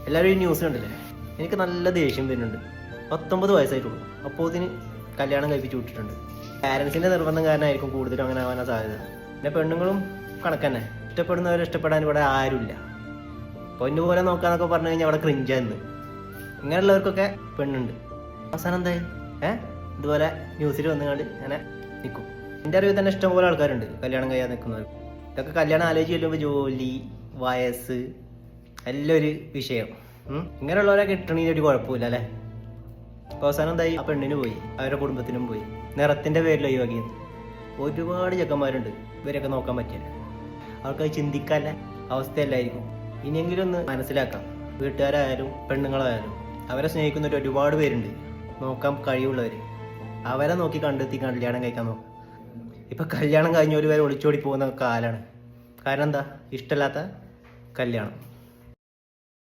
എല്ലാവരും ഈ ന്യൂസ് കണ്ടില്ലേ? എനിക്ക് നല്ല ദേഷ്യം വരുന്നുണ്ട്. 19 വയസ്സായിട്ടുള്ളൂ, അപ്പോൾ ഇതിന് കല്യാണം കഴിപ്പിച്ച് വിട്ടിട്ടുണ്ട്. പാരൻസിൻ്റെ നിർബന്ധം കാരണമായിരിക്കും കൂടുതലും അങ്ങനെ ആവാനാ സാധ്യത. പിന്നെ പെണ്ണുങ്ങളും കണക്കന്നെ, ഇഷ്ടപ്പെടുന്നവരെ ഇഷ്ടപ്പെടാൻ ഇവിടെ ആരുമില്ല. പൊന്നു പോലെ നോക്കാന്നൊക്കെ പറഞ്ഞു കഴിഞ്ഞാൽ അവിടെ ക്രിഞ്ചാന്ന്. ഇങ്ങനെയുള്ളവർക്കൊക്കെ പെണ്ണുണ്ട്. അവസാനം എന്തായി? ഇതുപോലെ ന്യൂസിൽ വന്നുകൊണ്ട് ഇങ്ങനെ നിൽക്കും. എൻ്റെ അറിവിൽ തന്നെ ഇഷ്ടംപോലെ ആൾക്കാരുണ്ട് കല്യാണം കഴിയാൻ നിൽക്കുന്നവർ. ഇതൊക്കെ കല്യാണം ആലോചിച്ച് ചെല്ലുമ്പോൾ ജോലി, വയസ്സ് എല്ലാം ഒരു വിഷയം. ഇങ്ങനെയുള്ളവരെ കിട്ടണമെങ്കിൽ ഒരു കുഴപ്പമില്ല അല്ലേ? അപ്പോൾ അവസാനം എന്തായി? ആ പെണ്ണിന് പോയി, അവരുടെ കുടുംബത്തിനും പോയി. നിറത്തിൻ്റെ പേരിൽ ഒഴിവാക്കിയത്. ഒരുപാട് ചെക്കന്മാരുണ്ട് ഇവരെയൊക്കെ നോക്കാൻ പറ്റില്ല. അവർക്ക് ചിന്തിക്കാനുള്ള അവസ്ഥയല്ലായിരിക്കും. ഇനിയെങ്കിലും ഒന്ന് മനസ്സിലാക്കാം. വീട്ടുകാരായാലും പെണ്ണുങ്ങളായാലും അവരെ സ്നേഹിക്കുന്നവർ ഒരുപാട് പേരുണ്ട്, നോക്കാൻ കഴിവുള്ളവർ. അവരെ നോക്കി കണ്ടെത്തി കല്യാണം കഴിക്കാൻ നോക്കാം. ഇപ്പം കല്യാണം കഴിഞ്ഞവർ വരെ ഒളിച്ചോടി പോകുന്ന കാലമാണ്. കാരണം എന്താ? ഇഷ്ടമില്ലാത്ത കല്യാണം.